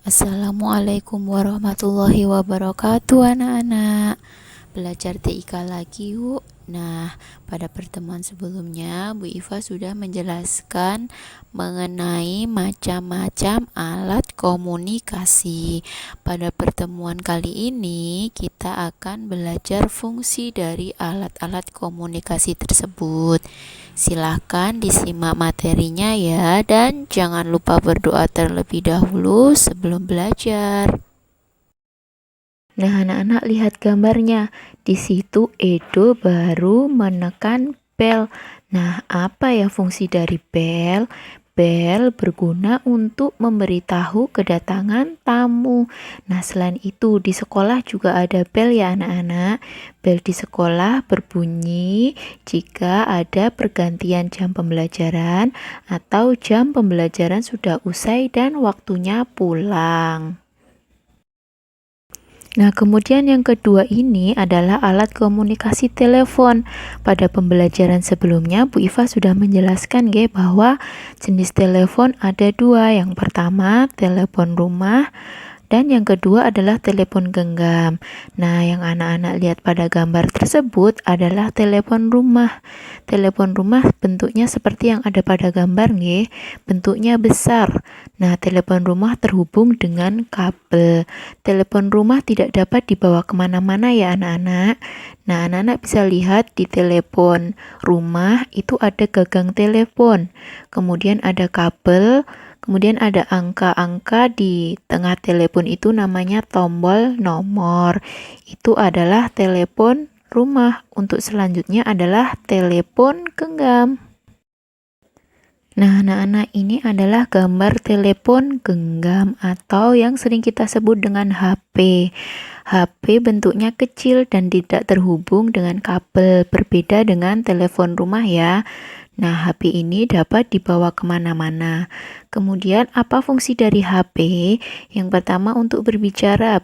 Assalamualaikum warahmatullahi wabarakatuh anak-anak. Belajar TIK lagi yuk. Nah, pada pertemuan sebelumnya Bu Iva sudah menjelaskan mengenai macam-macam alat komunikasi. Pada pertemuan kali ini kita akan belajar fungsi dari alat-alat komunikasi tersebut. Silahkan disimak materinya ya, dan jangan lupa berdoa terlebih dahulu sebelum belajar. Nah, anak-anak lihat gambarnya. Di situ Edo baru menekan bel. Nah, apa ya fungsi dari bel? Bel berguna untuk memberitahu kedatangan tamu. Nah, selain itu di sekolah juga ada bel ya anak-anak. Bel di sekolah berbunyi jika ada pergantian jam pembelajaran atau jam pembelajaran sudah usai dan waktunya pulang. Nah, kemudian yang kedua ini adalah alat komunikasi telepon. Pada pembelajaran sebelumnya, Bu Iva sudah menjelaskan bahwa jenis telepon ada dua. Yang pertama, telepon rumah, dan yang kedua adalah telepon genggam. Nah, yang anak-anak lihat pada gambar tersebut adalah telepon rumah. Telepon rumah bentuknya seperti yang ada pada gambar bentuknya besar. Nah, telepon rumah terhubung dengan kabel. Telepon rumah tidak dapat dibawa kemana-mana ya anak-anak. Nah, anak-anak bisa lihat di telepon rumah itu ada gagang telepon. Kemudian ada kabel. Kemudian ada angka-angka di tengah telepon itu namanya tombol nomor. Itu adalah telepon rumah. Untuk selanjutnya adalah telepon genggam. Nah, anak-anak, ini adalah gambar telepon genggam atau yang sering kita sebut dengan HP. HP bentuknya kecil dan tidak terhubung dengan kabel, berbeda dengan telepon rumah ya. Nah, HP ini dapat dibawa kemana-mana. Kemudian, apa fungsi dari HP? Yang pertama untuk berbicara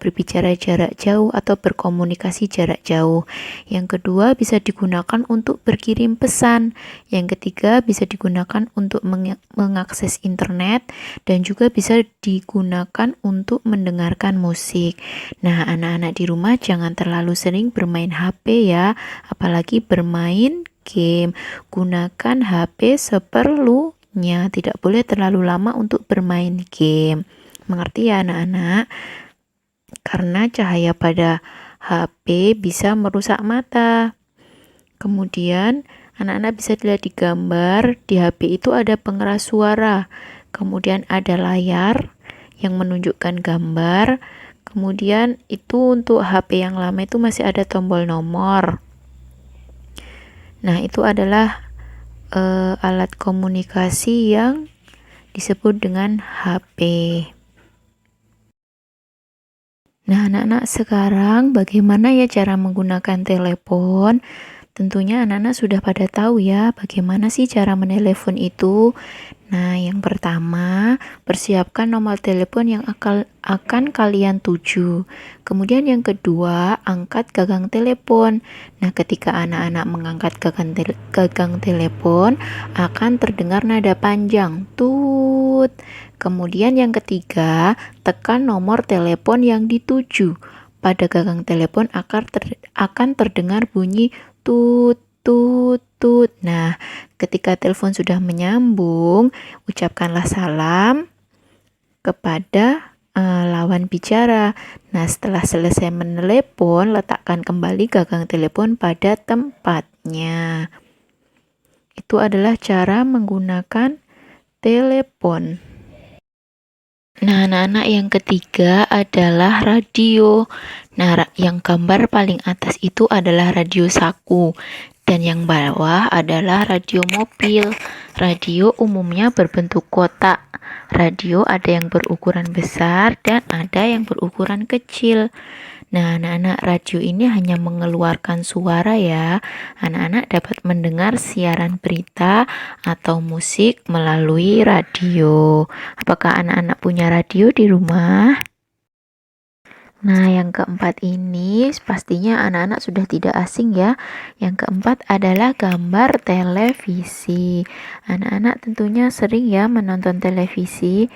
jarak jauh atau berkomunikasi jarak jauh. Yang kedua bisa digunakan untuk berkirim pesan. Yang ketiga bisa digunakan untuk mengakses internet dan juga bisa digunakan untuk mendengarkan musik. Nah, anak-anak di rumah jangan terlalu sering bermain HP ya, apalagi bermain game. Gunakan HP seperlunya, tidak boleh terlalu lama untuk bermain game. Mengerti ya anak-anak? Karena cahaya pada HP bisa merusak mata. Kemudian anak-anak bisa dilihat di gambar, di HP itu ada pengeras suara. Kemudian ada layar yang menunjukkan gambar. Kemudian itu untuk HP yang lama itu masih ada tombol nomor. Nah, itu adalah alat komunikasi yang disebut dengan HP. Nah, anak-anak, sekarang bagaimana ya cara menggunakan telepon? Tentunya anak-anak sudah pada tahu ya bagaimana sih cara menelepon itu. Nah, yang pertama, persiapkan nomor telepon yang akan kalian tuju. Kemudian yang kedua, angkat gagang telepon. Nah, ketika anak-anak mengangkat gagang telepon, akan terdengar nada panjang, tut. Kemudian yang ketiga, tekan nomor telepon yang dituju. Pada gagang telepon akan terdengar bunyi tut, tut, tut. Nah, ketika telepon sudah menyambung, ucapkanlah salam kepada lawan bicara. Nah, setelah selesai menelepon, letakkan kembali gagang telepon pada tempatnya. Itu adalah cara menggunakan telepon. Nah, anak-anak, yang ketiga adalah radio. Nah, yang gambar paling atas itu adalah radio saku. Dan yang bawah adalah radio mobil. Radio umumnya berbentuk kotak. Radio ada yang berukuran besar dan ada yang berukuran kecil. Nah, anak-anak, radio ini hanya mengeluarkan suara ya. Anak-anak dapat mendengar siaran berita atau musik melalui radio. Apakah anak-anak punya radio di rumah? Nah, yang keempat ini pastinya anak-anak sudah tidak asing ya. Yang keempat adalah gambar televisi. Anak-anak tentunya sering ya menonton televisi.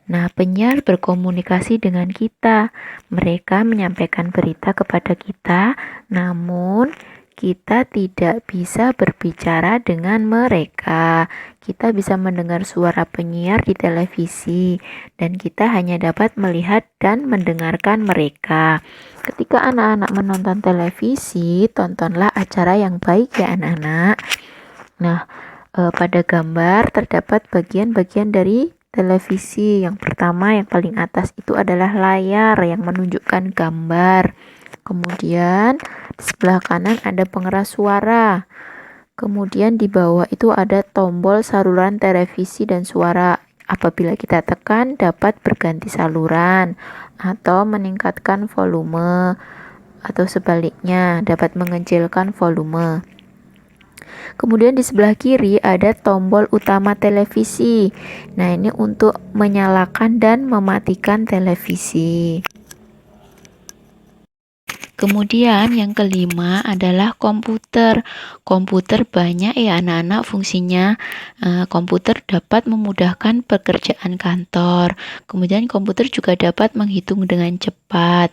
Nah, penyiar berkomunikasi dengan kita. Mereka menyampaikan berita kepada kita, namun kita tidak bisa berbicara dengan mereka. Kita bisa mendengar suara penyiar di televisi, dan kita hanya dapat melihat dan mendengarkan mereka. Ketika anak-anak menonton televisi, tontonlah acara yang baik ya anak-anak. Nah, pada gambar terdapat bagian-bagian dari televisi. Yang pertama, yang paling atas itu adalah layar yang menunjukkan gambar. Kemudian di sebelah kanan ada pengeras suara. Kemudian di bawah itu ada tombol saluran televisi dan suara. Apabila kita tekan dapat berganti saluran atau meningkatkan volume, atau sebaliknya dapat mengecilkan volume. Kemudian di sebelah kiri ada tombol utama televisi. Nah, ini untuk menyalakan dan mematikan televisi. Kemudian yang kelima adalah komputer. Komputer banyak ya anak-anak fungsinya. Komputer dapat memudahkan pekerjaan kantor. Kemudian komputer juga dapat menghitung dengan cepat.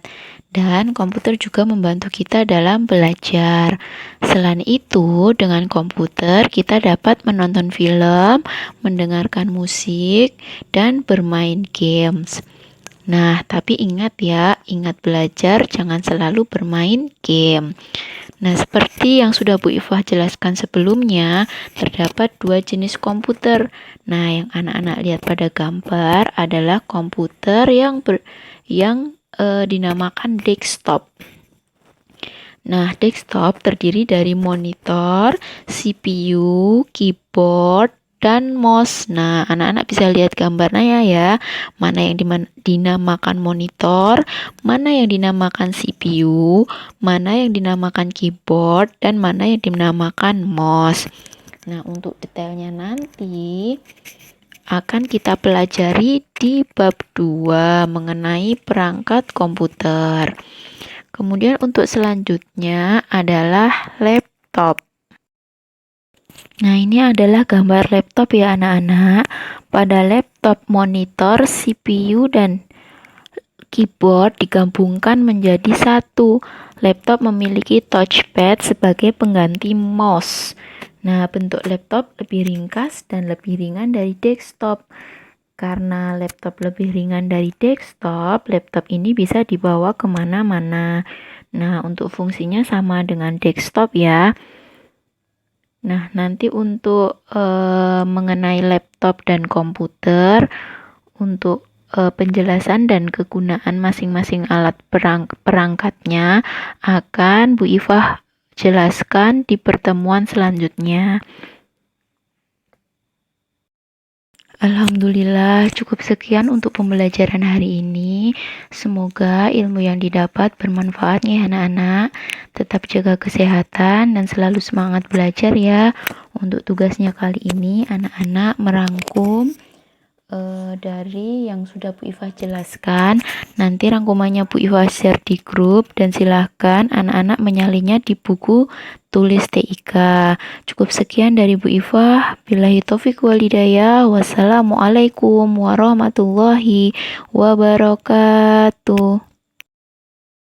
Dan komputer juga membantu kita dalam belajar. Selain itu, dengan komputer kita dapat menonton film, mendengarkan musik, dan bermain games. Nah, tapi ingat ya, ingat belajar, jangan selalu bermain game. Nah, seperti yang sudah Bu Ifah jelaskan sebelumnya, terdapat dua jenis komputer. Nah, yang anak-anak lihat pada gambar adalah komputer yang dinamakan desktop. Nah, desktop terdiri dari monitor, CPU, keyboard, dan mouse. Nah, anak-anak bisa lihat gambarnya ya, mana yang dinamakan monitor, mana yang dinamakan CPU, mana yang dinamakan keyboard, dan mana yang dinamakan mouse. Nah, untuk detailnya nanti akan kita pelajari di bab 2 mengenai perangkat komputer. Kemudian untuk selanjutnya adalah laptop. Nah, ini adalah gambar laptop ya anak-anak. Pada laptop monitor, CPU, dan keyboard digabungkan menjadi satu. Laptop memiliki touchpad sebagai pengganti mouse. Nah, bentuk laptop lebih ringkas dan lebih ringan dari desktop. Karena laptop lebih ringan dari desktop, laptop ini bisa dibawa kemana-mana. Nah, untuk fungsinya sama dengan desktop ya. Nah, nanti untuk mengenai laptop dan komputer, untuk penjelasan dan kegunaan masing-masing alat perangkatnya akan Bu Ifah jelaskan di pertemuan selanjutnya. Alhamdulillah, cukup sekian untuk pembelajaran hari ini. Semoga ilmu yang didapat bermanfaat ya anak-anak. Tetap jaga kesehatan dan selalu semangat belajar ya. Untuk tugasnya kali ini, anak-anak merangkum dari yang sudah Bu Ifah jelaskan. Nanti rangkumannya Bu Ifah share di grup dan silahkan anak-anak menyalinnya di buku tulis TIK. Cukup sekian dari Bu Ifah. Billahi taufiq wal hidayah. Wassalamualaikum warahmatullahi wabarakatuh.